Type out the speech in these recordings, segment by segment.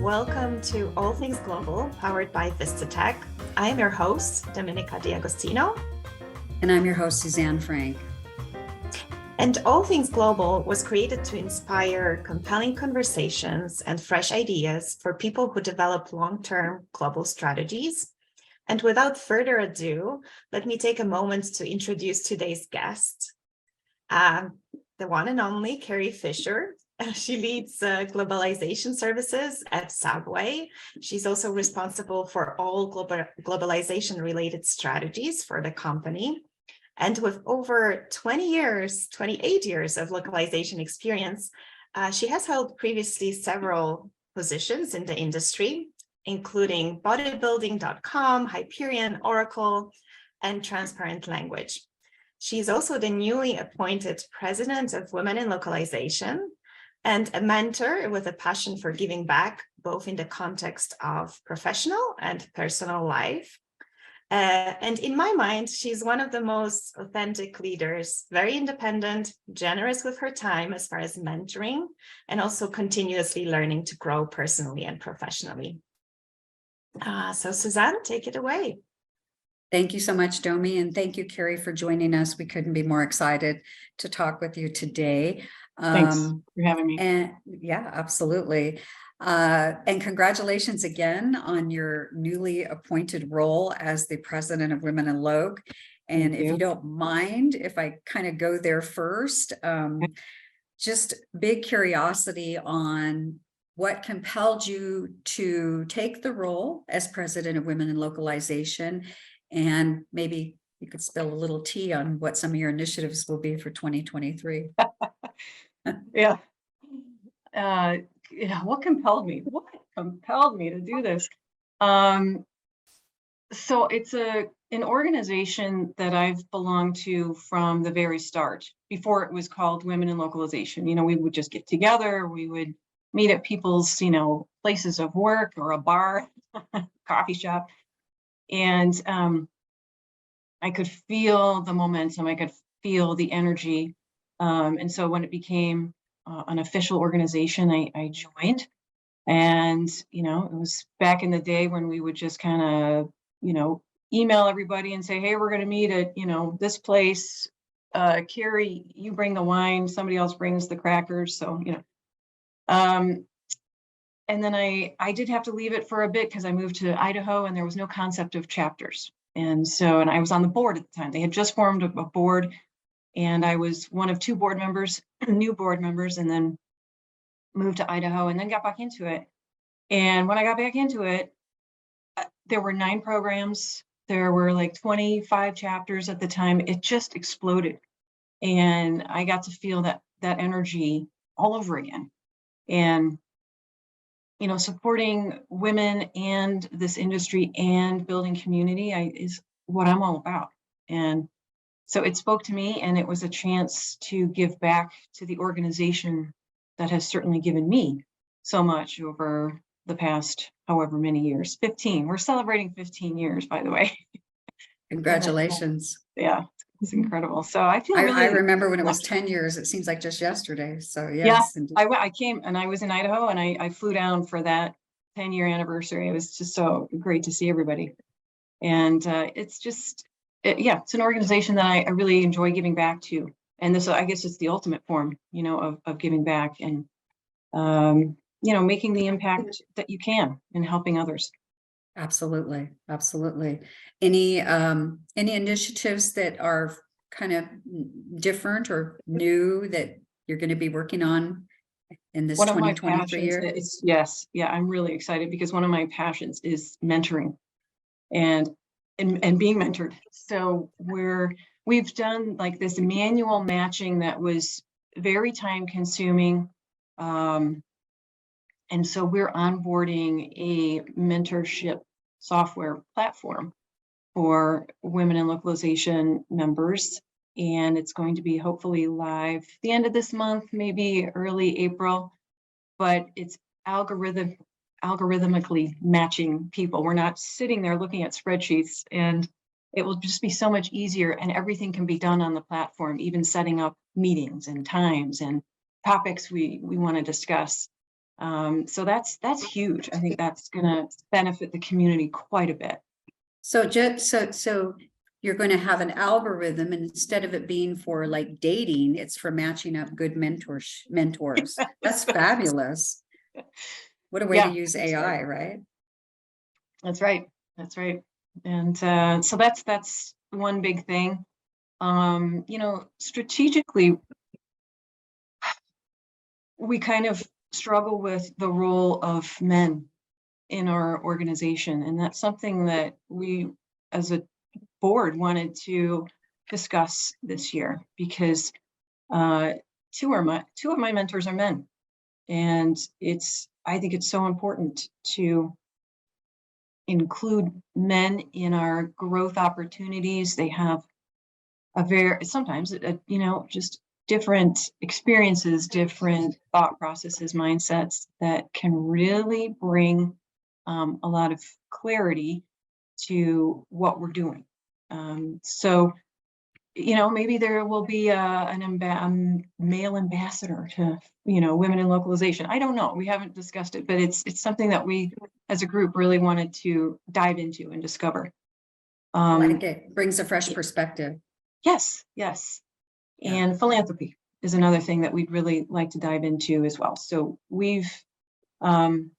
welcome to All Things Global, powered by Vistatec. I am your host, Dominika D'Agostino. And I'm your host, Suzanne Frank. And All Things Global was created to inspire compelling conversations and fresh ideas for people who develop long-term global strategies. And without further ado, let me take a moment to introduce today's guest, the one and only Carrie Fischer. She leads Globalization Services at Subway. She's also responsible for all globalization-related strategies for the company. And with over 28 years of localization experience, she has held previously several positions in the industry, including bodybuilding.com, Hyperion, Oracle, and Transparent Language. She's also the newly appointed president of Women in Localization and a mentor with a passion for giving back, both in the context of professional and personal life. And in my mind, she's one of the most authentic leaders, very independent, generous with her time as far as mentoring, and also continuously learning to grow personally and professionally. So Suzanne, take it away. Thank you so much, Domi, and thank you, Carrie, for joining us. We couldn't be more excited to talk with you today. Thanks for having me. And yeah, absolutely. And congratulations again on your newly appointed role as the president of Women in Log. And if you don't mind, if I kind of go there first, just big curiosity on what compelled you to take the role as president of Women in Localization, and maybe you could spill a little tea on what some of your initiatives will be for 2023. Yeah. What compelled me? What compelled me to do this? So it's an organization that I've belonged to from the very start, before it was called Women in Localization. You know, we would just get together, we would meet at people's, places of work or a bar, coffee shop. And I could feel the momentum, I could feel the energy. And so when it became an official organization, I joined. And, it was back in the day when we would just kind of, email everybody and say, hey, we're going to meet at, this place. Carrie, you bring the wine, somebody else brings the crackers. So, and then I did have to leave it for a bit because I moved to Idaho and there was no concept of chapters. And I was on the board at the time. They had just formed a board, and I was one of two board members, new board members, and then moved to Idaho and then got back into it. And when I got back into it, there were 9 programs. There were like 25 chapters at the time. It just exploded. And I got to feel that energy all over again. And, supporting women and this industry and building community is what I'm all about. And so it spoke to me, and it was a chance to give back to the organization that has certainly given me so much over the past however many years. 15. We're celebrating 15 years, by the way. Congratulations. Yeah, it's incredible. So I feel I remember when it was 10 years. It seems like just yesterday. So yes. Yeah, I came and I was in Idaho, and I flew down for that 10-year anniversary. It was just so great to see everybody. And it's just, it's an organization that I really enjoy giving back to. And this, I guess, it's the ultimate form, of giving back and, making the impact that you can in helping others. Absolutely. Absolutely. Any initiatives that are kind of different or new that you're going to be working on in this 2023 year? Yes. Yeah, I'm really excited because one of my passions is mentoring and being mentored. So we've done like this manual matching that was very time consuming. And so we're onboarding a mentorship software platform for Women in Localization members. And it's going to be hopefully live the end of this month, maybe early April, but it's algorithmically matching people. We're not sitting there looking at spreadsheets, and it will just be so much easier, and everything can be done on the platform, even setting up meetings and times and topics we want to discuss. So that's huge. I think that's going to benefit the community quite a bit. So so you're going to have an algorithm, and instead of it being for like dating, it's for matching up good mentors. That's fabulous. What a way to use AI, right? That's right. That's right. And so that's one big thing. Strategically, we kind of struggle with the role of men in our organization. And that's something that we as a board wanted to discuss this year, because two of my mentors are men. And I think it's so important to include men in our growth opportunities. They have sometimes just different experiences, different thought processes, mindsets that can really bring a lot of clarity to what we're doing. So maybe there will be a male ambassador to women in localization. I don't know. We haven't discussed it, but it's something that we as a group really wanted to dive into and discover. Like it brings a fresh perspective. Yes. And philanthropy is another thing that we'd really like to dive into as well. So we've been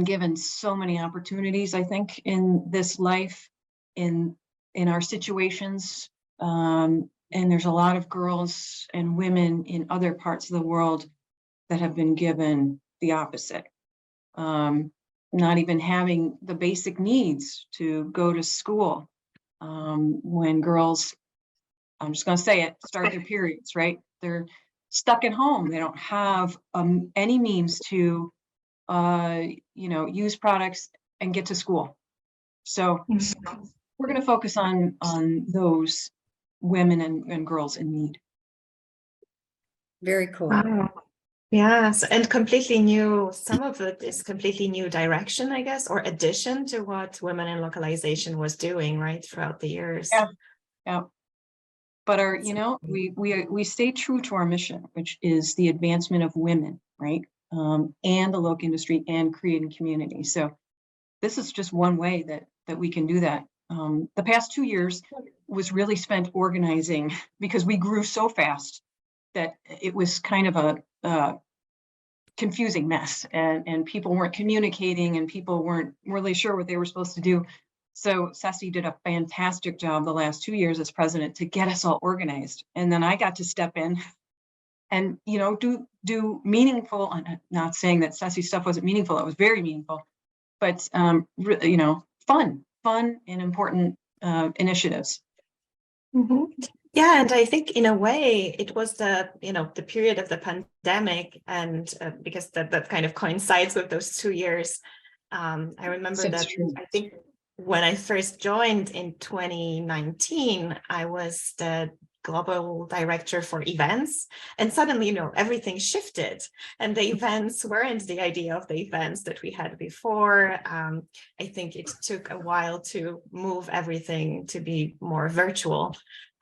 given so many opportunities, I think, in this life, in our situations. And there's a lot of girls and women in other parts of the world that have been given the opposite. Not even having the basic needs to go to school. When girls, I'm just going to say it, start their periods, right? They're stuck at home. They don't have any means to, use products and get to school. So we're going to focus on those women and girls in need. Very cool. Wow. Yes, and completely new. Some of it is completely new direction, I guess, or addition to what Women in Localization was doing, right, throughout the years. Yeah. But we stay true to our mission, which is the advancement of women, right, and the local industry and creating community. So this is just one way that we can do that. The past 2 years was really spent organizing, because we grew so fast that it was kind of a confusing mess, and people weren't communicating, and people weren't really sure what they were supposed to do. So Ceci did a fantastic job the last 2 years as president to get us all organized. And then I got to step in and, do meaningful, I'm not saying that Ceci's stuff wasn't meaningful. It was very meaningful, but, fun and important initiatives. Mm-hmm. Yeah, and I think in a way it was the period of the pandemic, and because that kind of coincides with those 2 years. I remember that true. I think when I first joined in 2019, I was the global director for events, and suddenly, everything shifted, and the events weren't the idea of the events that we had before. I think it took a while to move everything to be more virtual.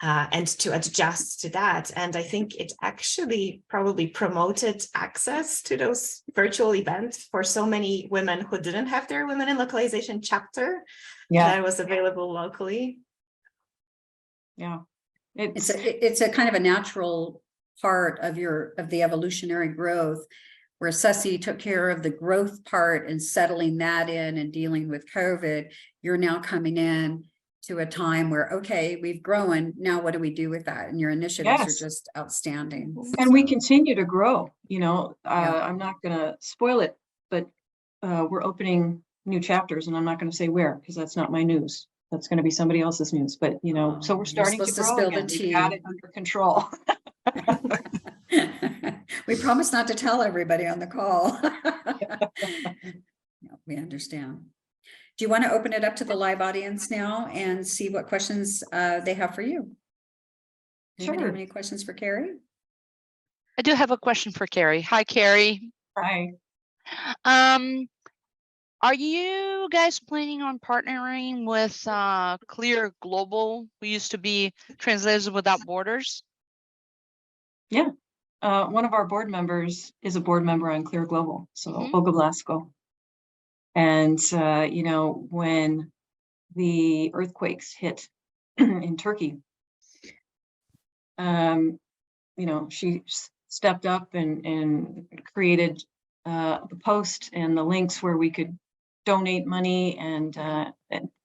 And to adjust to that. And I think it actually probably promoted access to those virtual events for so many women who didn't have their Women in Localization chapter that was available locally. Yeah. It's a kind of a natural part of the evolutionary growth, where Ceci took care of the growth part and settling that in and dealing with COVID. You're now coming in to a time where, okay, we've grown. Now, what do we do with that? And your initiatives are just outstanding. And we continue to grow. I'm not going to spoil it, but we're opening new chapters, and I'm not going to say where, because that's not my news. That's going to be somebody else's news. But so we're starting to grow again. We've got it under control. We promise not to tell everybody on the call. No, we understand. Do you want to open it up to the live audience now and see what questions they have for you? Anybody have any questions for Carrie? I do have a question for Carrie. Hi, Carrie. Hi. Are you guys planning on partnering with Clear Global, who used to be Translators Without Borders? Yeah, one of our board members is a board member on Clear Global, so Mhm. Olga Blasco. And, you know, when the earthquakes hit in Turkey, you know, she stepped up and created the post and the links where we could donate money, and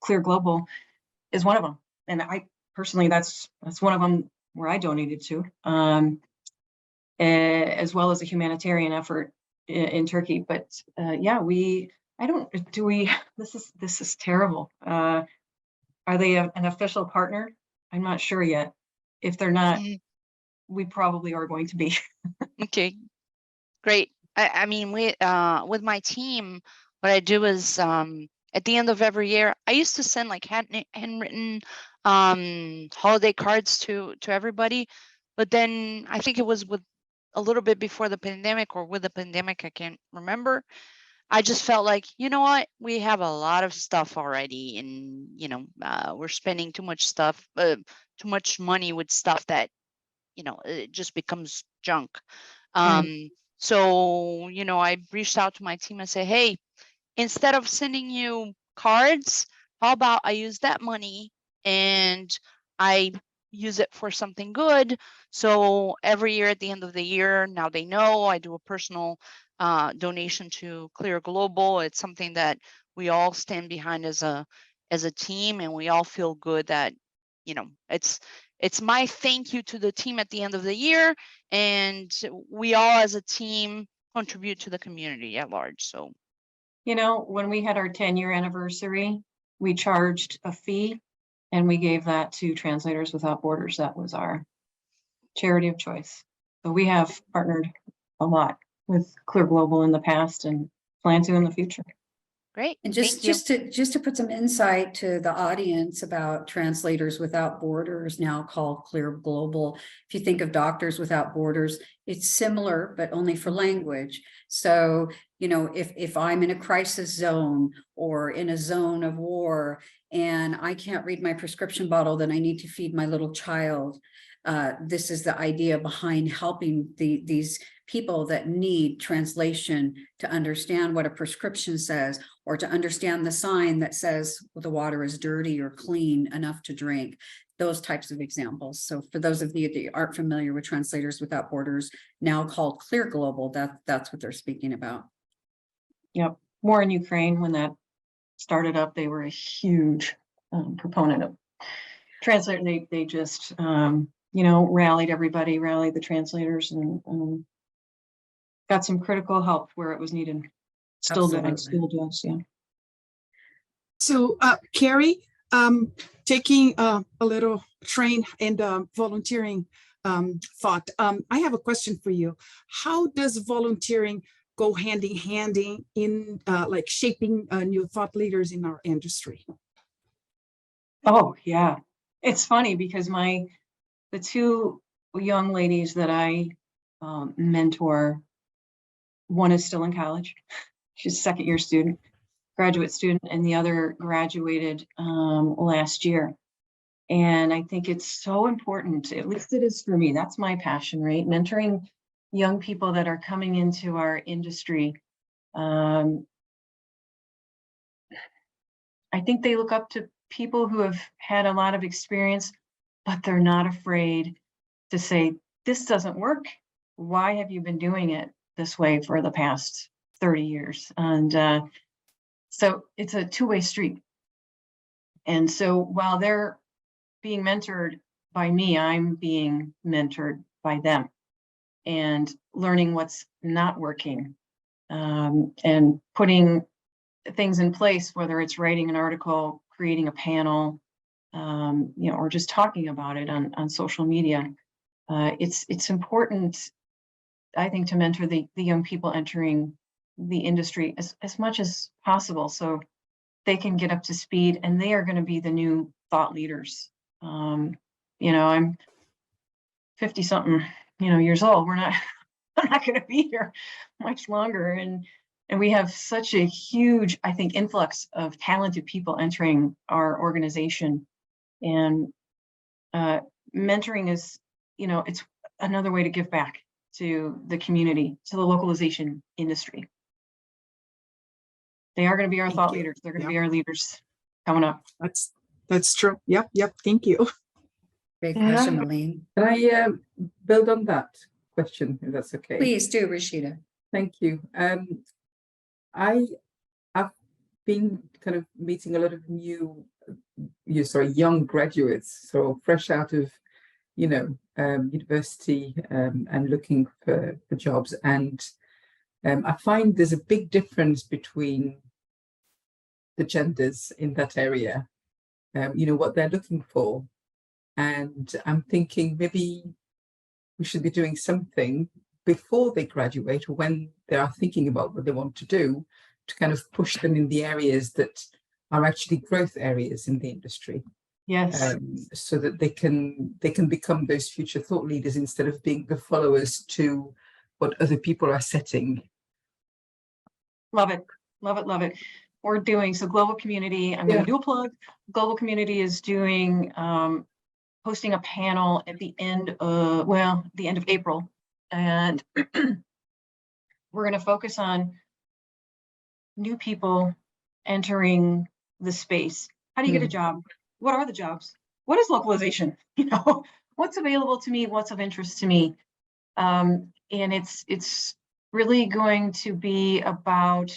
Clear Global is one of them. And I personally, that's one of them where I donated to, as well as a humanitarian effort in Turkey. But yeah, this is terrible. Are they an official partner? I'm not sure yet. If they're not, Mhm. we probably are going to be. Okay, great. I mean, with my team, what I do is at the end of every year, I used to send like handwritten holiday cards to everybody, but then I think it was with a little bit before the pandemic or with the pandemic, I can't remember. I just felt like, you know what, we have a lot of stuff already, and we're spending too much too much money with stuff that it just becomes junk. So I reached out to my team and say, hey, instead of sending you cards, how about I use that money and I use it for something good? So every year at the end of the year, now they know I do a personal donation to Clear Global. It's something that we all stand behind as a team, and we all feel good that it's my thank you to the team at the end of the year, and we all as a team contribute to the community at large. So You know, when we had our 10-year anniversary, we charged a fee and we gave that to Translators Without Borders. That was our charity of choice. So we have partnered a lot with Clear Global in the past and plan to in the future. great. And Thank you. just to put some insight to the audience about Translators Without Borders, now called Clear Global. If you think of Doctors Without Borders, it's similar, but only for language. So, if I'm in a crisis zone or in a zone of war and I can't read my prescription bottle, then I need to feed my little child. This is the idea behind helping these people that need translation to understand what a prescription says, or to understand the sign that says the water is dirty or clean enough to drink, those types of examples. So for those of you that aren't familiar with Translators Without Borders, now called Clear Global, that's what they're speaking about. Yep. War in Ukraine, when that started up, they were a huge proponent of translator. They just, rallied everybody, rallied the translators, and got some critical help where it was needed. Still does, yeah. So, Carrie, taking a little train and volunteering thought, I have a question for you. How does volunteering go hand in hand in like shaping new thought leaders in our industry? Oh, yeah. It's funny because the two young ladies that I mentor, one is still in college. She's a second-year student, graduate student, and the other graduated last year. And I think it's so important, at least it is for me. That's my passion, right? Mentoring young people that are coming into our industry. I think they look up to people who have had a lot of experience, but they're not afraid to say, this doesn't work. Why have you been doing it this way for the past 30 years? And so it's a two-way street. And so while they're being mentored by me, I'm being mentored by them and learning what's not working, and putting things in place, whether it's writing an article, creating a panel, or just talking about it on social media. It's important, I think, to mentor the young people entering the industry as much as possible, so they can get up to speed, and they are going to be the new thought leaders. I'm 50 something, years old. I'm not going to be here much longer. And we have such a huge, I think, influx of talented people entering our organization. And mentoring is, it's another way to give back to the community, to the localization industry. They are going to be our Thank thought you. leaders. They're going to Yeah. be our leaders coming up. That's true. Yep. Thank you. Great question, Malene. Can I build on that question, if that's okay? Please do, Rashida. Thank you. I've been kind of meeting a lot of young graduates, so fresh out of, university and looking for jobs. And I find there's a big difference between the genders in that area, what they're looking for. And I'm thinking maybe we should be doing something before they graduate or when they are thinking about what they want to do to kind of push them in the areas that are actually growth areas in the industry. Yes. So that they can become those future thought leaders instead of being the followers to what other people are setting. Love it. Love it. Love it. We're doing so global community. I'm going to do a plug. Global community is doing hosting a panel at the end of April, and we're going to focus on new people entering the space. How do you get a job? What are the jobs? What is localization? What's available to me? What's of interest to me? And it's really going to be about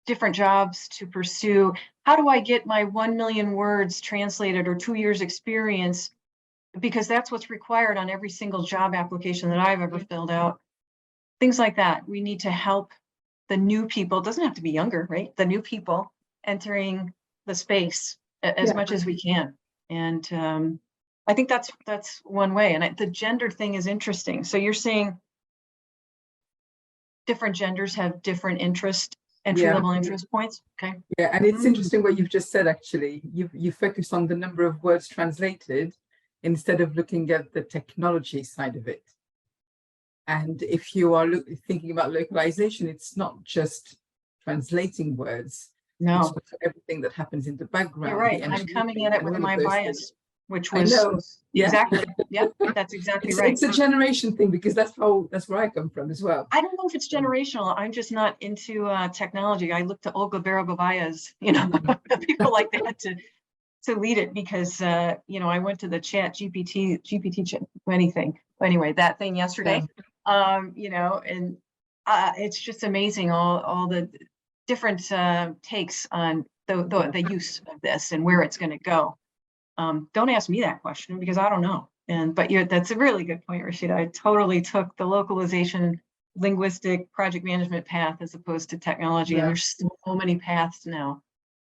different jobs to pursue. How do I get my 1 million words translated or 2 years experience? Because that's what's required on every single job application that I've ever filled out. Things like that. We need to help the new people. It doesn't have to be younger, right? The new people entering the space as much as we can. And I think that's one way. And the gender thing is interesting. So you're saying different genders have different entry-level interest points. Okay. Yeah, and it's interesting what you've just said. Actually, you focus on the number of words translated instead of looking at the technology side of it. And if you are thinking about localization, it's not just translating words. No, it's everything that happens in the background. you're right. I'm coming at it with my bias, which was exactly. Yep, that's exactly right. It's a generation thing because that's where I come from as well. I don't know if it's generational. I'm just not into technology. I look to Olga Beregovaya's, people like that to lead it because I went to the GPT anything. Anyway, that thing yesterday, and it's just amazing all the different takes on the use of this and where it's going to go. Don't ask me that question because I don't know. But that's a really good point, Rashida. I totally took the localization linguistic project management path as opposed to technology. And there's so many paths now.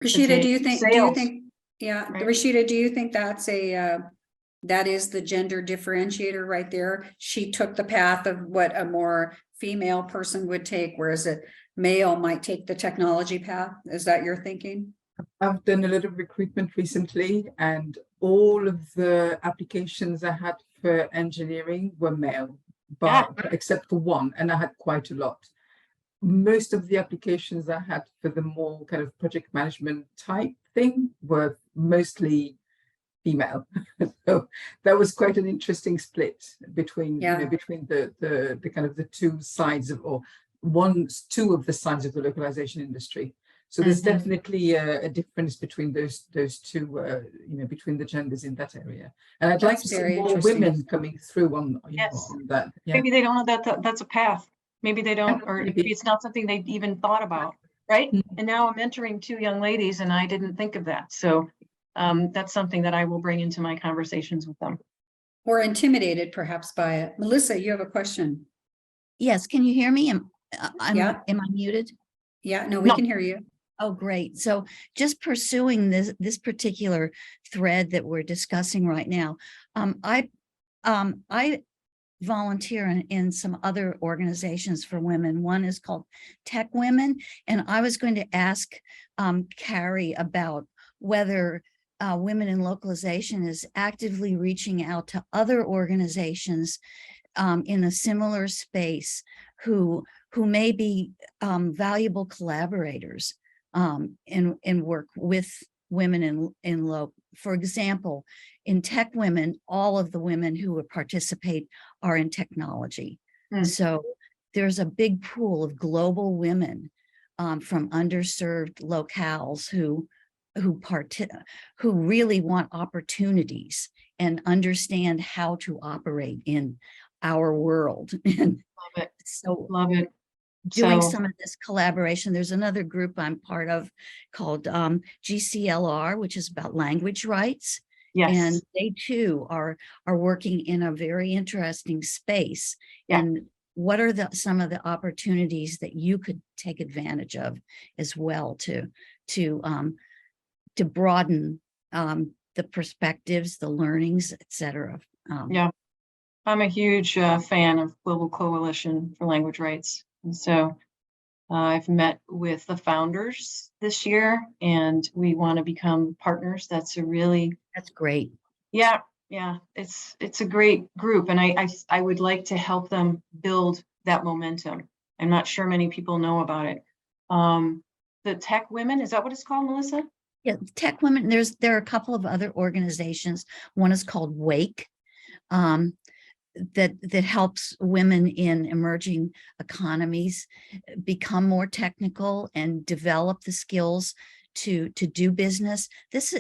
Rashida, do you think, right? Rashida, do you think that's that is the gender differentiator right there? She took the path of what a more female person would take, whereas a male might take the technology path. Is that your thinking? I've done a lot of recruitment recently, and all of the applications I had for engineering were male, except for one, and I had quite a lot. Most of the applications I had for the more kind of project management type thing were mostly female. So that was quite an interesting split between between the kind of the two sides of two of the sides of the localization industry. So there's definitely a difference between those two, between the genders in that area. And I'd like to see more women coming through on that. Yeah. Maybe they don't know that's a path. Maybe they don't, or maybe it's not something they've even thought about, right? And now I'm mentoring 2 young ladies and I didn't think of that. So that's something that I will bring into my conversations with them. Or intimidated perhaps by it. Melissa, you have a question. Yes, can you hear me? Am I muted? Yeah, no, we can hear you. Oh, great. So just pursuing this particular thread that we're discussing right now, I volunteer in some other organizations for women. One is called Tech Women, and I was going to ask Carrie about whether Women in Localization is actively reaching out to other organizations in a similar space who may be valuable collaborators and work with women in low. For example, in Tech Women, all of the women who would participate are in technology. Mm. So there's a big pool of global women from underserved locales who really want opportunities and understand how to operate in our world. And Love it. so Love it. doing So, some of this collaboration, there's another group I'm part of called GCLR, which is about language rights. yes. And they too are working in a very interesting space. Yeah. And what are some of the opportunities that you could take advantage of as well to broaden the perspectives, the learnings, et cetera. Yeah. I'm a huge fan of Global Coalition for Language Rights. And so I've met with the founders this year, and we want to become partners. That's great. yeah, it's a great group, and I would like to help them build that momentum. I'm not sure many people know about it. The Tech Women, is that what it's called, Melissa? Yeah, Tech Women. There are a couple of other organizations. One is called Wake, that helps women in emerging economies become more technical and develop the skills to do business.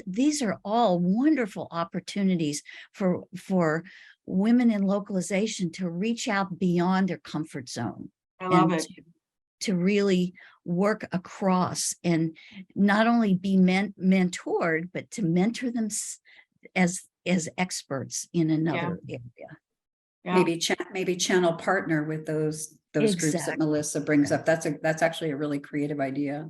These are all wonderful opportunities for women in localization to reach out beyond their comfort zone. I love and it. to really work across and not only be mentored, but to mentor them as experts in another area. Yeah. Maybe channel partner with those groups that Exactly. Melissa brings up. That's actually a really creative idea.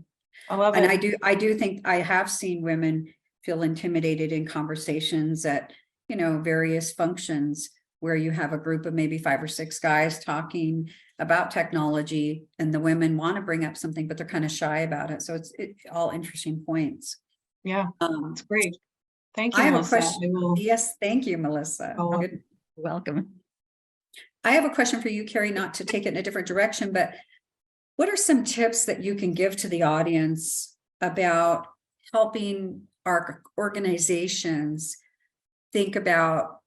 I love And it. I do think I have seen women feel intimidated in conversations at, various functions where you have a group of maybe 5 or 6 guys talking about technology, and the women want to bring up something, but they're kind of shy about it. So it's all interesting points. Yeah, it's great. Thank you, I have Melissa. a question. Yes, thank you, Melissa. Oh, Good. Welcome. I have a question for you, Carrie, not to take it in a different direction, but what are some tips that you can give to the audience about helping our organizations think about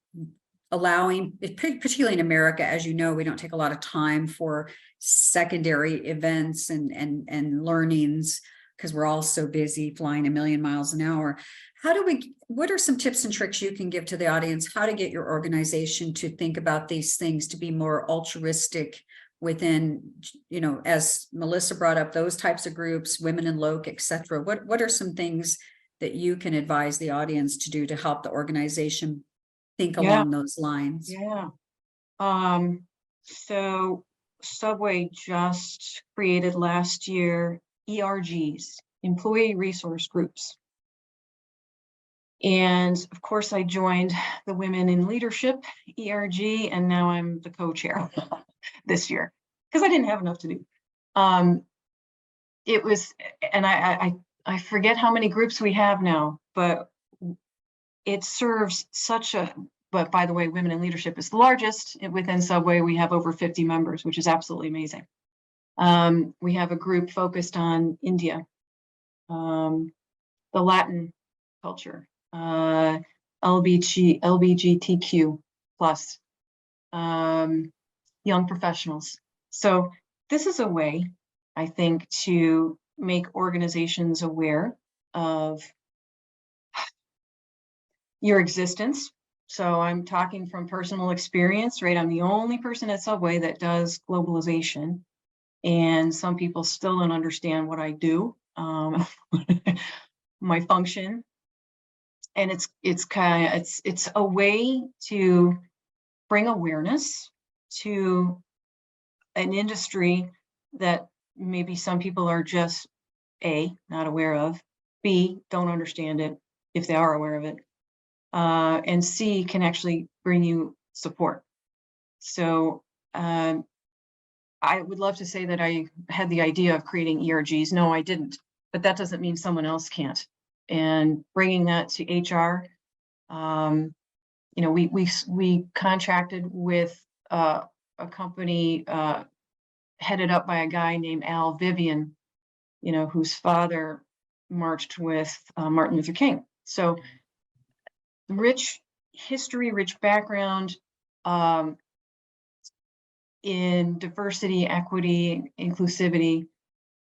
allowing, particularly in America, as you know, we don't take a lot of time for secondary events and learnings because we're all so busy flying a million miles an hour. What are some tips and tricks you can give to the audience, how to get your organization to think about these things, to be more altruistic within, as Melissa brought up, those types of groups, women in loc, et cetera. What are some things that you can advise the audience to do to help the organization think along those lines? Yeah. So Subway just created last year ERGs, Employee Resource Groups. And of course, I joined the Women in Leadership ERG, and now I'm the co-chair this year because I didn't have enough to do. It was, and I forget how many groups we have now, but it serves but by the way, Women in Leadership is the largest. Within Subway, we have over 50 members, which is absolutely amazing. We have a group focused on India, the Latin culture, LGBTQ plus, young professionals. So this is a way, I think, to make organizations aware of your existence. So I'm talking from personal experience, right? I'm the only person at Subway that does globalization, and some people still don't understand what I do, my function. And it's a way to bring awareness to an industry that maybe some people are just A, not aware of, B, don't understand it if they are aware of it, and C, can actually bring you support. So I would love to say that I had the idea of creating ERGs. No, I didn't, but that doesn't mean someone else can't. And bringing that to HR, we contracted with a company headed up by a guy named Al Vivian, whose father marched with Martin Luther King. So rich history, rich background in diversity, equity, inclusivity,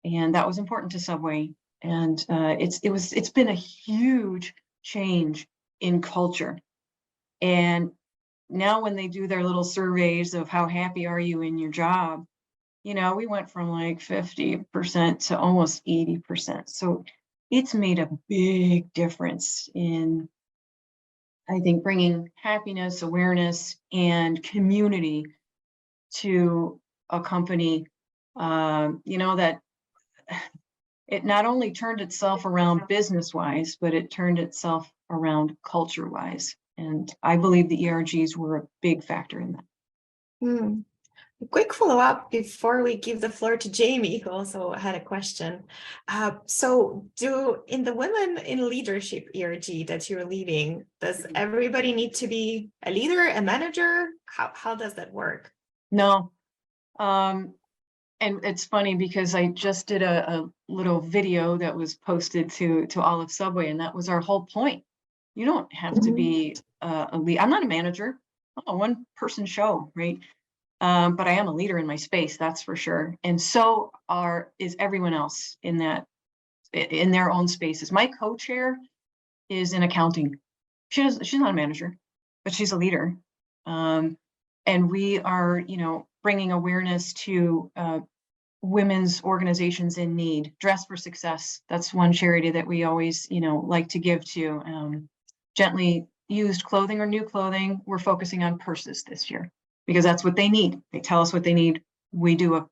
and that was important to Subway. And it's been a huge change in culture. And now when they do their little surveys of how happy are you in your job, you know, we went from like 50% to almost 80%. So it's made a big difference in, I think, bringing happiness, awareness, and community to a company, you know, that it not only turned itself around business-wise, but it turned itself around culture-wise. And I believe the ERGs were a big factor in that. Hmm. A quick follow-up before we give the floor to Jamie, who also had a question. So in the Women in Leadership ERG that you're leading, does everybody need to be a leader, a manager? How does that work? No. And it's funny because I just did a little video that was posted to all of Subway, and that was our whole point. You don't have to be a lead. I'm not a manager. I'm a one-person show, right? But I am a leader in my space, that's for sure. And so is everyone else in their own spaces. My co-chair is in accounting. She's not a manager, but she's a leader. And we are, you know, bringing awareness to women's organizations in need. Dress for Success. That's one charity that we always, you know, like to give to. Gently used clothing or new clothing. We're focusing on purses this year because that's what they need. They tell us what they need. We do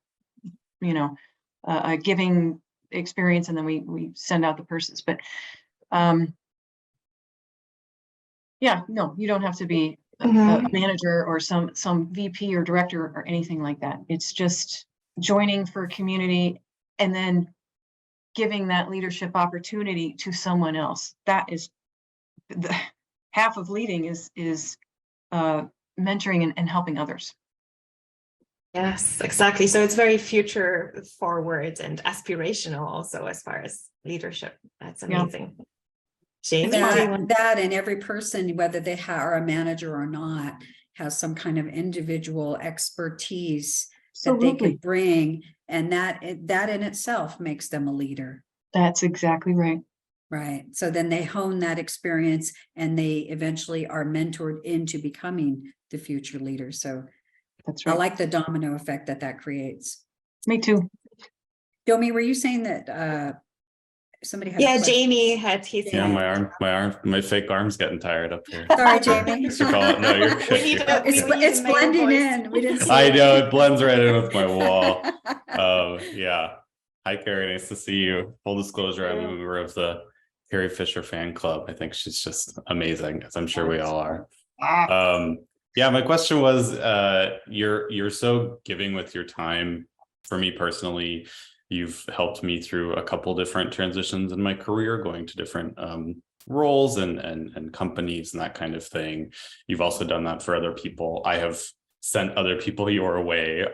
a giving experience, and then we send out the purses. But yeah, no, you don't have to be a manager or some VP or director or anything like that. It's just joining for community and then giving that leadership opportunity to someone else. That is the half of leading is mentoring and helping others. Yes, exactly. So it's very future forward and aspirational also as far as leadership. That's amazing. Yeah. Jamie, that and every person, whether they are a manager or not, has some kind of individual expertise that they could bring, and that in itself makes them a leader. That's exactly right. Right. So then they hone that experience and they eventually are mentored into becoming the future leader. So that's right. I like the domino effect that creates. Me too. Domi, were you saying that somebody had? Yeah, Jamie had his. Yeah, my fake arm's getting tired up here. Sorry, Jamie. No, you're good. It's blending in. We didn't see I know it blends right in with my wall. Yeah. Hi, Carrie. Nice to see you. Full disclosure, I'm a member of the Carrie Fischer fan club. I think she's just amazing, as I'm sure we all are. Yeah, my question was, you're so giving with your time. For me personally, you've helped me through a couple different transitions in my career, going to different roles and companies and that kind of thing. You've also done that for other people. I have sent other people your way,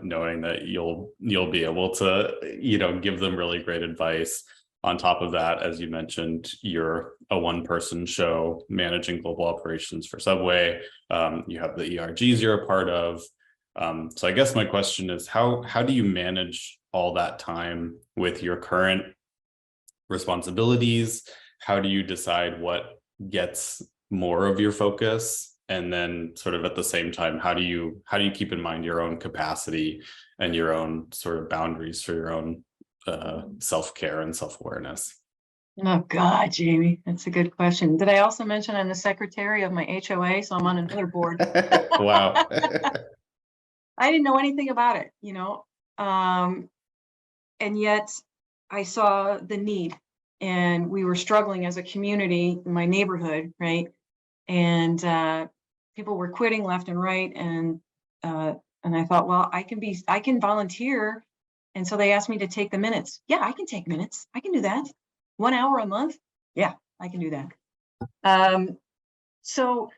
knowing that you'll be able to, you know, give them really great advice. On top of that, as you mentioned, you're a one-person show managing global operations for Subway. You have the ERGs you're a part of. So I guess my question is, how do you manage all that time with your current responsibilities? How do you decide what gets more of your focus? And then sort of at the same time, how do you keep in mind your own capacity and your own sort of boundaries for your own self-care and self-awareness? Oh God, Jamie, that's a good question. Did I also mention I'm the secretary of my HOA, so I'm on another board? Wow. I didn't know anything about it, you know, and yet I saw the need, and we were struggling as a community in my neighborhood, right? And people were quitting left and right, and I thought, well, I can volunteer. And so they asked me to take the minutes. Yeah, I can take minutes. I can do that. 1 hour a month. Yeah, I can do that. So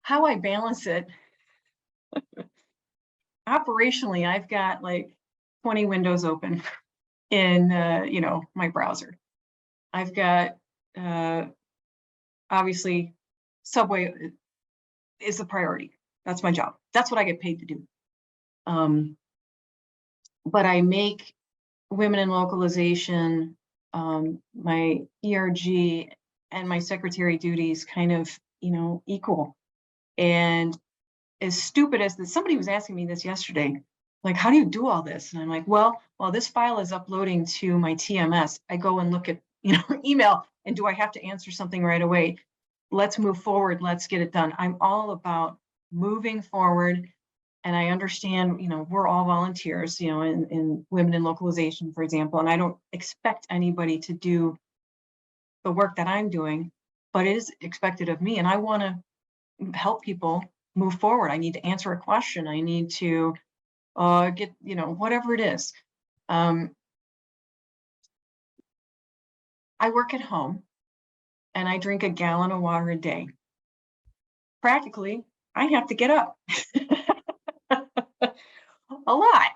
how I balance it, operationally, I've got like 20 windows open in, you know, my browser. I've got, obviously, Subway is the priority. That's my job. That's what I get paid to do. But I make women in localization, my ERG and my secretary duties kind of, equal. And as stupid as this, somebody was asking me this yesterday, like, how do you do all this? And I'm like, well, while this file is uploading to my TMS, I go and look at, email, and do I have to answer something right away? Let's move forward. Let's get it done. I'm all about moving forward. And I understand, we're all volunteers, in women in localization, for example, and I don't expect anybody to do the work that I'm doing, but it is expected of me. And I want to help people move forward. I need to answer a question. I need to get, whatever it is. I work at home and I drink a gallon of water a day. Practically, I have to get up. A lot.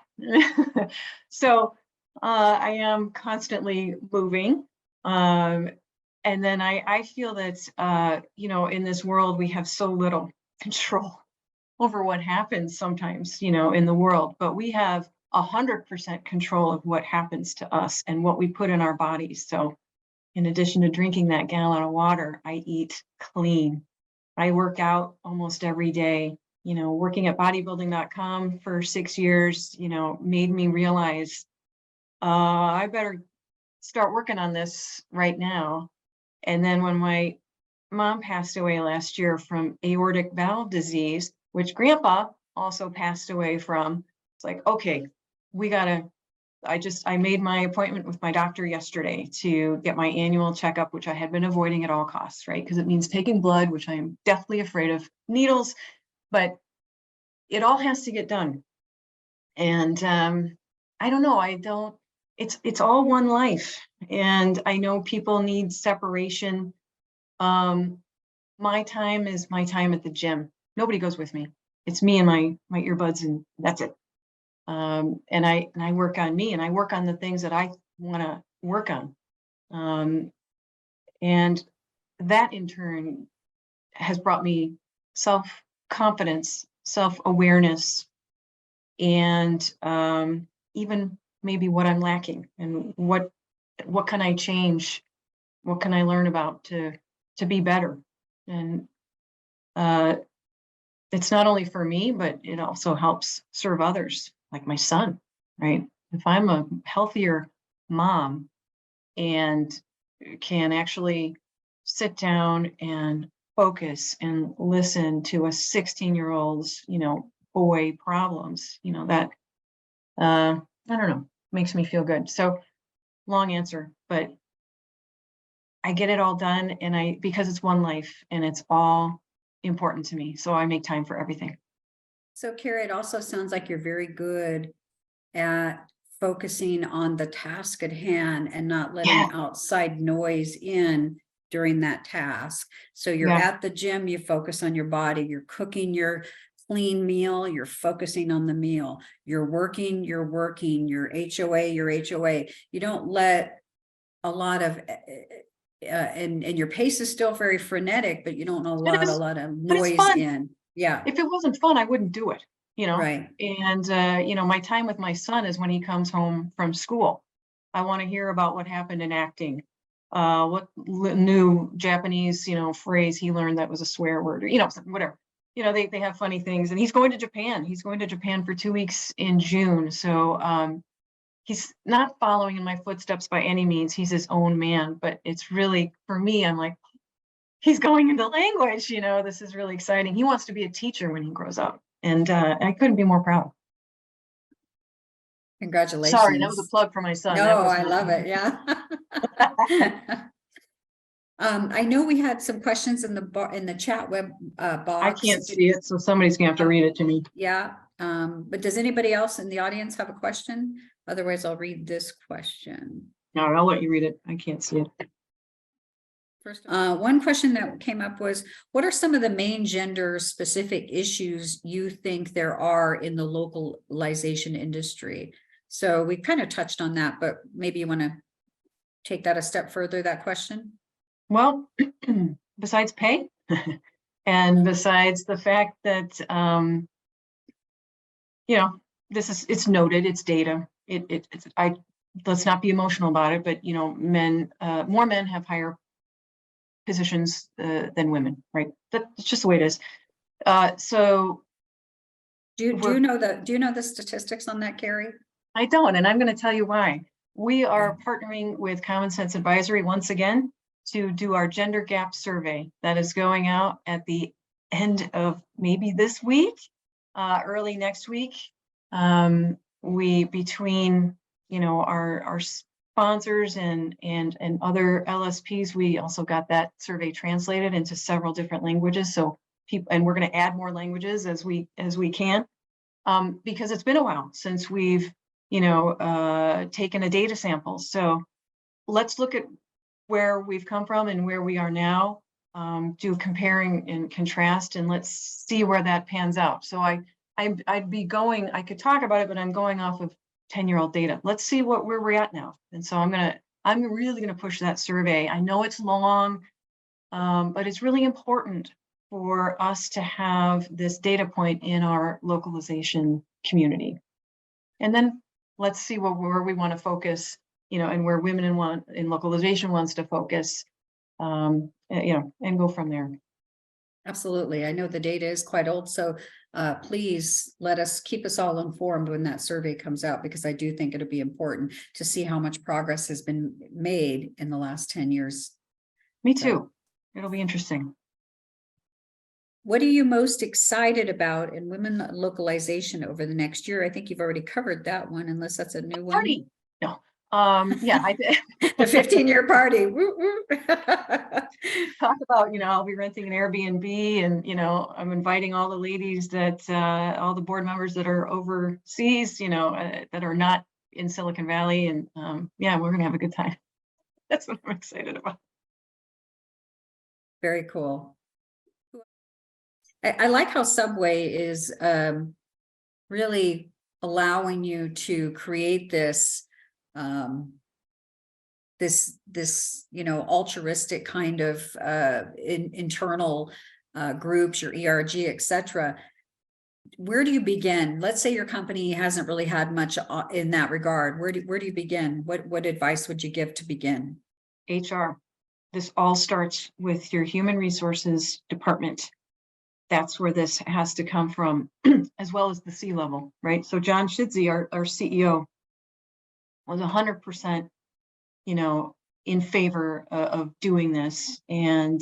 So I am constantly moving. And then I feel that, in this world, we have so little control over what happens sometimes, in the world, but we have 100% control of what happens to us and what we put in our bodies. So in addition to drinking that gallon of water, I eat clean. I work out almost every day. Working at bodybuilding.com for 6 years, made me realize I better start working on this right now. And then when my mom passed away last year from aortic valve disease, which grandpa also passed away from, it's like, okay, I made my appointment with my doctor yesterday to get my annual checkup, which I had been avoiding at all costs, right? Because it means taking blood, which I am deathly afraid of needles, but it all has to get done. And I don't know, it's all one life. And I know people need separation. My time is my time at the gym. Nobody goes with me. It's me and my earbuds, and that's it. And I work on me, and I work on the things that I want to work on. And that in turn has brought me self-confidence, self-awareness, and even maybe what I'm lacking and what can I change? What can I learn about to be better? And it's not only for me, but it also helps serve others, like my son, right? If I'm a healthier mom and can actually sit down and focus and listen to a 16-year-old's, boy problems, that, I don't know, makes me feel good. So long answer, but I get it all done, and because it's one life and it's all important to me. So I make time for everything. So Carrie, it also sounds like you're very good at focusing on the task at hand and not letting outside noise in during that task. So you're at the gym, you focus on your body, you're cooking your clean meal, you're focusing on the meal, you're working your HOA, you don't let a lot of, and your pace is still very frenetic, but you don't allow a lot of noise in. Yeah. If it wasn't fun, I wouldn't do it, Right. And, my time with my son is when he comes home from school. I want to hear about what happened in acting, what new Japanese, phrase he learned that was a swear word, or, whatever. They have funny things, and he's going to Japan. He's going to Japan for 2 weeks in June. So he's not following in my footsteps by any means. He's his own man, but it's really, for me, I'm like, he's going into language, this is really exciting. He wants to be a teacher when he grows up. And I couldn't be more proud. Congratulations. Sorry, that was a plug for my son. No, I love it. Yeah. I know we had some questions in the chat web box. I can't see it, so somebody's gonna have to read it to me. Yeah. But does anybody else in the audience have a question? Otherwise, I'll read this question. No, I'll let you read it. I can't see it. First, one question that came up was, what are some of the main gender specific issues you think there are in the localization industry? So we kind of touched on that, but maybe you want to take that a step further, that question? Well, besides pay and besides the fact that, you know, it's noted, it's data. Let's not be emotional about it, but, you know, more men have higher positions than women, right? That's just the way it is. So Do you know the statistics on that, Carrie? I don't, and I'm going to tell you why. We are partnering with Common Sense Advisory once again to do our gender gap survey that is going out at the end of maybe this week, early next week. Between, you know, our sponsors and other LSPs, we also got that survey translated into several different languages. So and we're going to add more languages as we can, because it's been a while since we've, you know, taken a data sample. So let's look at where we've come from and where we are now, do comparing and contrast, and let's see where that pans out. So I'd be going, I could talk about it, but I'm going off of 10-year-old data. Let's see where we're at now. And so I'm really gonna push that survey. I know it's long, but it's really important for us to have this data point in our localization community. And then let's see where we want to focus, you know, and where women in localization wants to focus, you know, and go from there. Absolutely. I know the data is quite old, so please keep us all informed when that survey comes out, because I do think it'll be important to see how much progress has been made in the last 10 years. Me too. It'll be interesting. What are you most excited about in women localization over the next year? I think you've already covered that one, unless that's a new one. Party. No. Yeah, I did. The 15-year party. Woo, woo. Talk about, you know, I'll be renting an Airbnb, and, you know, I'm inviting all the ladies that, all the board members that are overseas, you know, that are not in Silicon Valley. And yeah, we're going to have a good time. That's what I'm excited about. Very cool. I like how Subway is really allowing you to create this this you know, altruistic kind of internal groups, your ERG, etc. Where do you begin? Let's say your company hasn't really had much in that regard. Where do you begin? What advice would you give to begin? HR. This all starts with your human resources department. That's where this has to come from, as well as the C-level, right? So John Shidzy, our CEO, was 100%, you know, in favor of doing this. And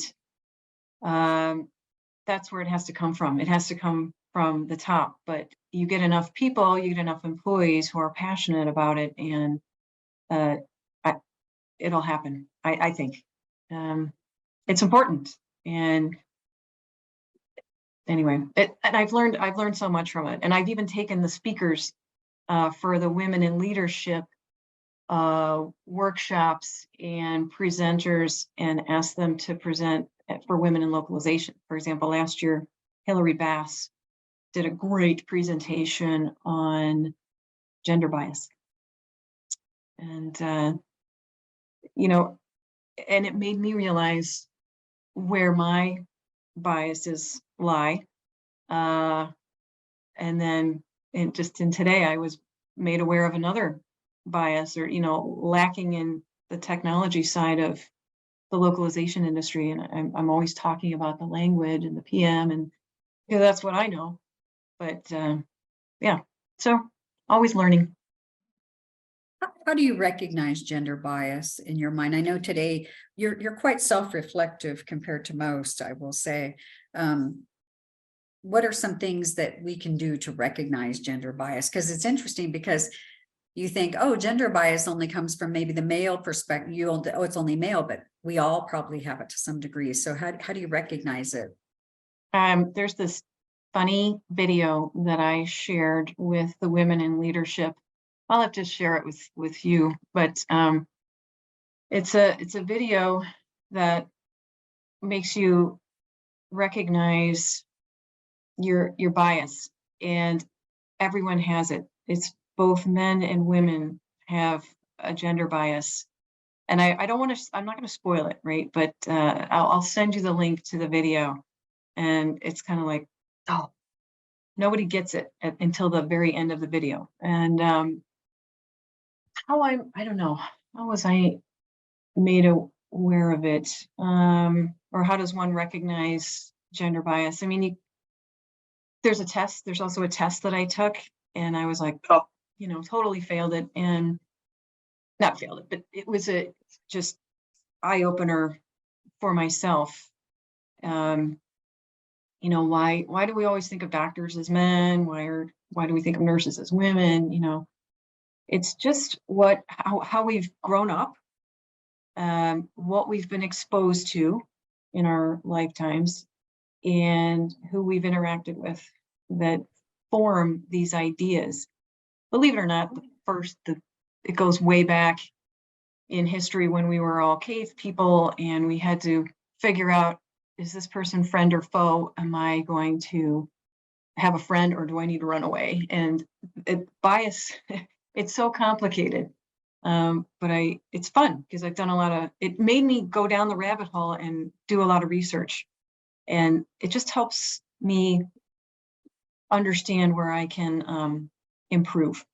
that's where it has to come from. It has to come from the top, but you get enough people, you get enough employees who are passionate about it, and it'll happen. I think it's important. And anyway, and I've learned so much from it. And I've even taken the speakers for the women in leadership workshops and presenters and asked them to present for women in localization. For example, last year, Hillary Bass did a great presentation on gender bias. And, you know, and it made me realize where my biases lie. And then just in today, I was made aware of another bias, or, you know, lacking in the technology side of the localization industry. And I'm always talking about the language and the PM, and because that's what I know. But yeah, so always learning. How do you recognize gender bias in your mind? I know today you're quite self-reflective compared to most, I will say. What are some things that we can do to recognize gender bias? Because it's interesting, because you think, oh, gender bias only comes from maybe the male perspective. Oh, it's only male, but we all probably have it to some degree. So how do you recognize it? There's this funny video that I shared with the women in leadership. I'll have to share it with you, but it's a video that makes you recognize your bias, and everyone has it. It's both men and women have a gender bias. And I don't want to, I'm not going to spoil it, right? But I'll send you the link to the video. And it's kind of like, oh, nobody gets it until the very end of the video. And I don't know, how was I made aware of it? Or how does one recognize gender bias? I mean, there's a test. There's also a test that I took, and I was like, oh, totally failed it. And not failed it, but it was a just eye opener for myself. Why do we always think of doctors as men? Why do we think of nurses as women? It's just how we've grown up, what we've been exposed to in our lifetimes, and who we've interacted with that form these ideas. Believe it or not, it goes way back in history when we were all cave people and we had to figure out, is this person friend or foe? Am I going to have a friend or do I need to run away? And bias, it's so complicated. But it's fun because I've done it made me go down the rabbit hole and do a lot of research. And it just helps me understand where I can improve.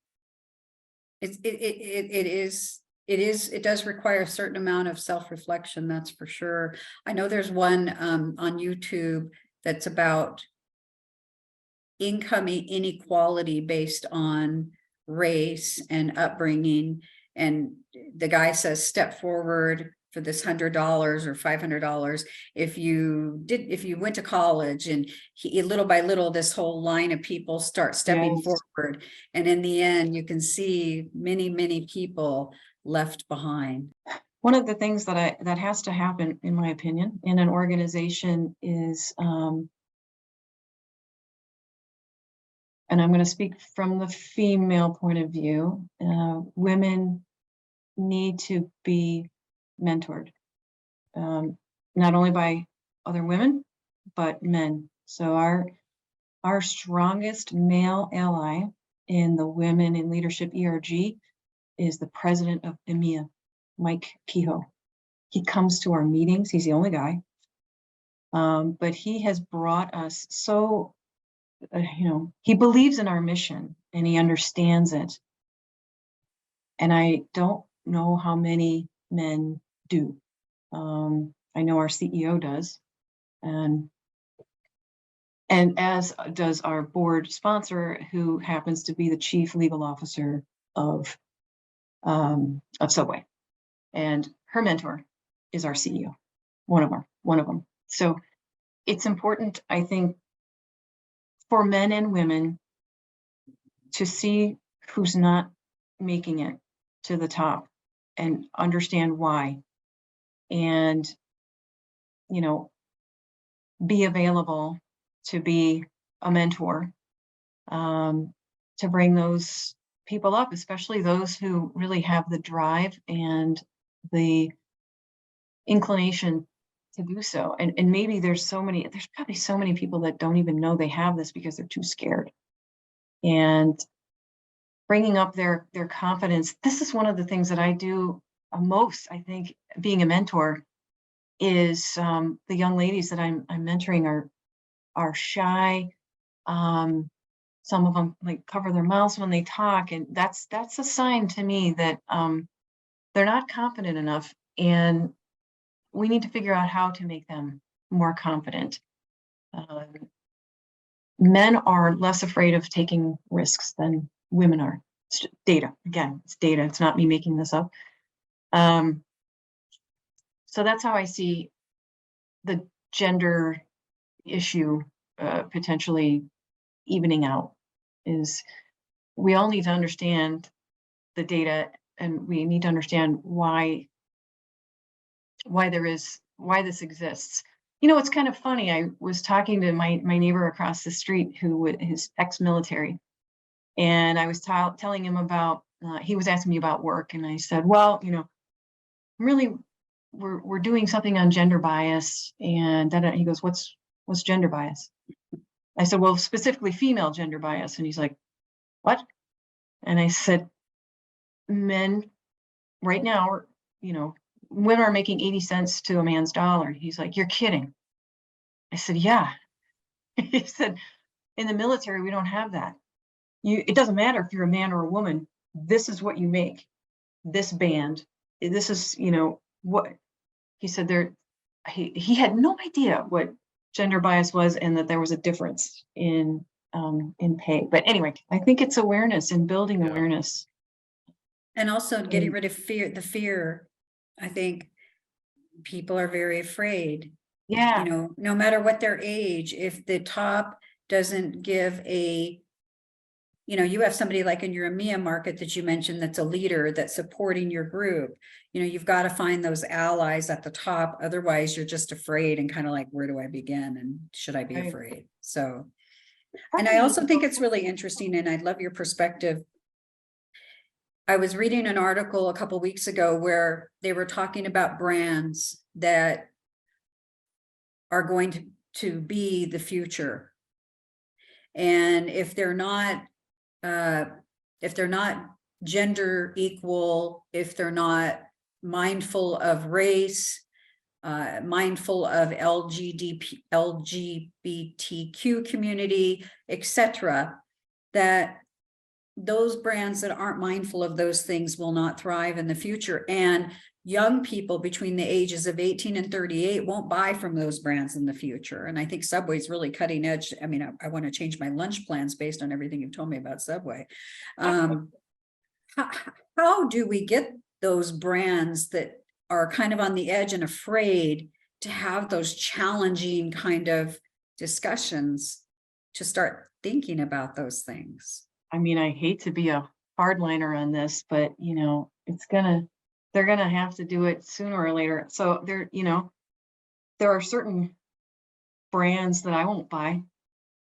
It does require a certain amount of self-reflection, that's for sure. I know there's one on YouTube that's about income inequality based on race and upbringing. And the guy says, step forward for this $100 or $500 if you went to college. And little by little, this whole line of people start stepping forward, and in the end you can see many people left behind. One of the things that has to happen, in my opinion, in an organization is, and I'm going to speak from the female point of view, women need to be mentored, not only by other women, but men. So our strongest male ally in the Women in Leadership ERG is the president of EMEA, Mike Kehoe. He comes to our meetings. He's the only guy. But he has brought us so, he believes in our mission and he understands it. And I don't know how many men do. I know our CEO does. And as does our board sponsor, who happens to be the chief legal officer of Subway. And her mentor is our CEO, one of them. So it's important, I think, for men and women to see who's not making it to the top and understand why, and be available to be a mentor, to bring those people up, especially those who really have the drive and the inclination to do so. And maybe there's probably so many people that don't even know they have this because they're too scared. And bringing up their confidence. This is one of the things that I do most, I think, being a mentor, is the young ladies that I'm mentoring are shy. Some of them cover their mouths when they talk, and that's a sign to me that they're not confident enough, and we need to figure out how to make them more confident. Men are less afraid of taking risks than women are. It's data. Again, it's data. It's not me making this up. So that's how I see the gender issue potentially evening out. Is we all need to understand the data, and we need to understand why this exists. It's kind of funny. I was talking to my neighbor across the street who is ex-military, and I was telling him about, he was asking me about work, and I said, well, really, we're doing something on gender bias. And then he goes, what's gender bias? I said, well, specifically female gender bias. And he's like, what? And I said, men right now are, women are making 80 cents to a man's dollar. He's like, you're kidding. I said, yeah. He said, in the military, we don't have that. It doesn't matter if you're a man or a woman. This is what you make. This band. This is, what he said there. He had no idea what gender bias was and that there was a difference in pay. But anyway, I think it's awareness and building awareness. And also getting rid of the fear. I think people are very afraid. Yeah. No matter what their age, if the top doesn't give you have somebody like in your EMEA market that you mentioned that's a leader that's supporting your group. You've got to find those allies at the top. Otherwise, you're just afraid and kind of like, where do I begin? And should I be afraid? So, and I also think it's really interesting, and I'd love your perspective. I was reading an article a couple of weeks ago where they were talking about brands that are going to be the future. And if they're not gender equal, if they're not mindful of race, mindful of LGBTQ community, etc., that those brands that aren't mindful of those things will not thrive in the future. And young people between the ages of 18 and 38 won't buy from those brands in the future. And I think Subway's really cutting edge. I mean, I want to change my lunch plans based on everything you've told me about Subway. How do we get those brands that are kind of on the edge and afraid to have those challenging kind of discussions to start thinking about those things? I mean, I hate to be a hardliner on this, but they're gonna have to do it sooner or later. So there are certain brands that I won't buy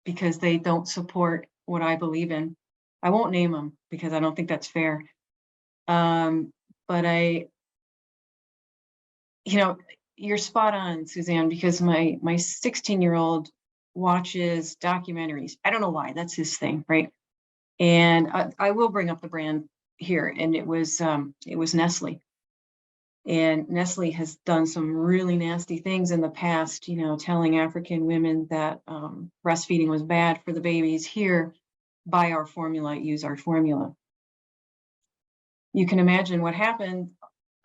because they don't support what I believe in. I won't name them because I don't think that's fair. But you're spot on, Suzanne, because my 16-year-old watches documentaries. I don't know why, that's his thing, right? And I will bring up the brand here, and it was Nestle. And Nestle has done some really nasty things in the past, telling African women that breastfeeding was bad for the babies. Here, buy our formula, use our formula. You can imagine what happened.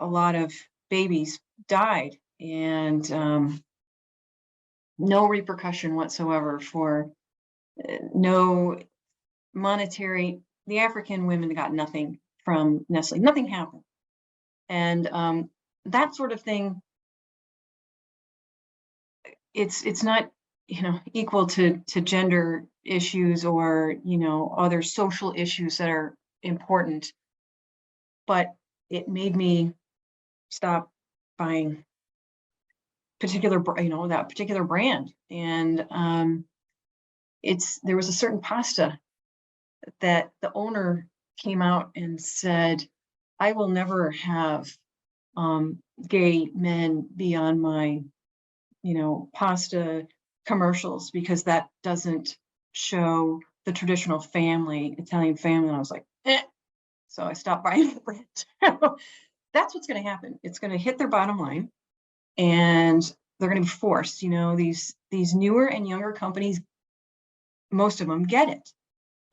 A lot of babies died, and no repercussion whatsoever for no monetary. The African women got nothing from Nestle. Nothing happened. And that sort of thing, it's not equal to gender issues or other social issues that are important, but it made me stop buying that particular brand. And there was a certain pasta that the owner came out and said, I will never have gay men be on my, pasta commercials because that doesn't show the traditional Italian family. And I was like, eh. So I stopped buying the brand. That's what's going to happen. It's going to hit their bottom line, and they're going to be forced. These newer and younger companies, most of them get it,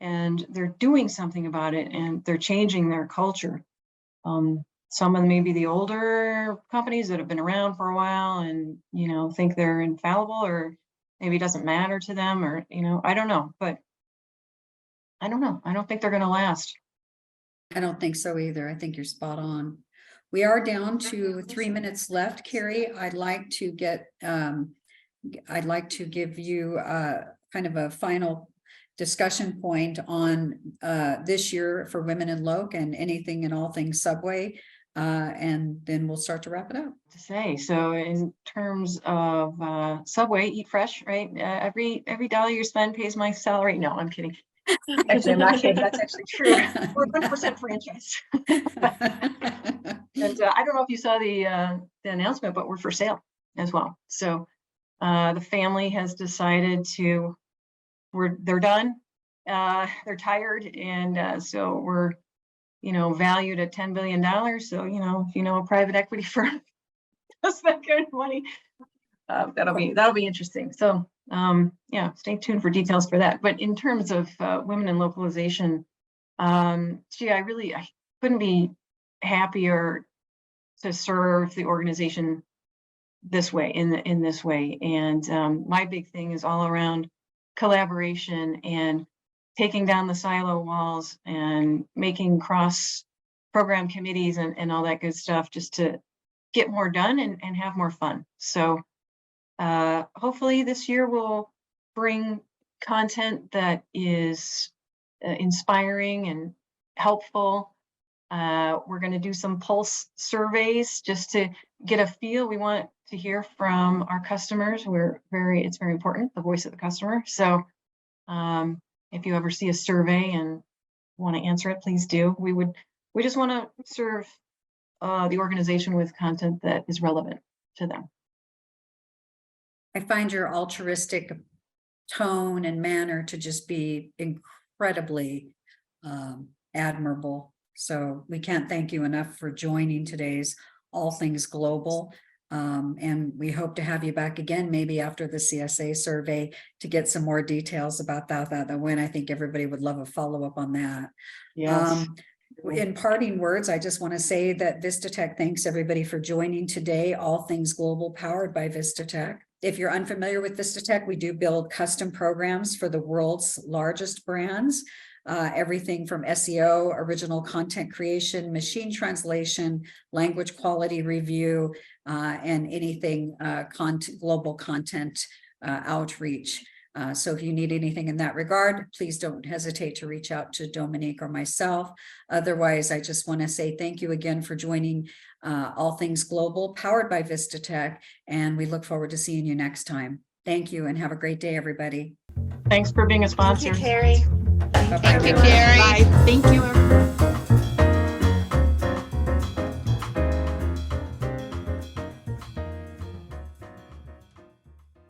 and they're doing something about it, and they're changing their culture. Some of them may be the older companies that have been around for a while and, think they're infallible, or maybe it doesn't matter to them, or, I don't know, but I don't know. I don't think they're going to last. I don't think so either. I think you're spot on. We are down to 3 minutes left, Carrie. I'd like to give you kind of a final discussion point on this year for Women in Loc and anything and all things Subway, and then we'll start to wrap it up. So in terms of Subway, eat fresh, right? Every dollar you spend pays my salary. No, I'm kidding. Actually, I'm not kidding. That's actually true. We're 100% franchise. And I don't know if you saw the announcement, but we're for sale as well. So the family has decided they're done. They're tired, and so we're valued at $10 billion. So, if you know a private equity firm does that kind of money, that'll be interesting. So, yeah, stay tuned for details for that. But in terms of women in localization, I couldn't be happier to serve the organization this way, in this way. And my big thing is all around collaboration and taking down the silo walls and making cross program committees and all that good stuff, just to get more done and have more fun. So hopefully this year we'll bring content that is inspiring and helpful. We're going to do some pulse surveys just to get a feel. We want to hear from our customers. It's very important, the voice of the customer. So if you ever see a survey and want to answer it, please do. We just want to serve the organization with content that is relevant to them. I find your altruistic tone and manner to just be incredibly admirable. So we can't thank you enough for joining today's All Things Global. And we hope to have you back again, maybe after the CSA survey, to get some more details about that win. I think everybody would love a follow-up on that. Yes. In parting words, I just want to say that Vistatec thanks everybody for joining today. All Things Global, powered by Vistatec. If you're unfamiliar with Vistatec, we do build custom programs for the world's largest brands. Everything from SEO, original content creation, machine translation, language quality review, and anything global content outreach. So if you need anything in that regard, please don't hesitate to reach out to Dominika or myself. Otherwise, I just want to say thank you again for joining All Things Global, powered by Vistatec, and we look forward to seeing you next time. Thank you and have a great day, everybody. Thanks for being a sponsor. Thank you, Carrie. Bye-bye. Thank you, Carrie. Bye. Thank you, everyone.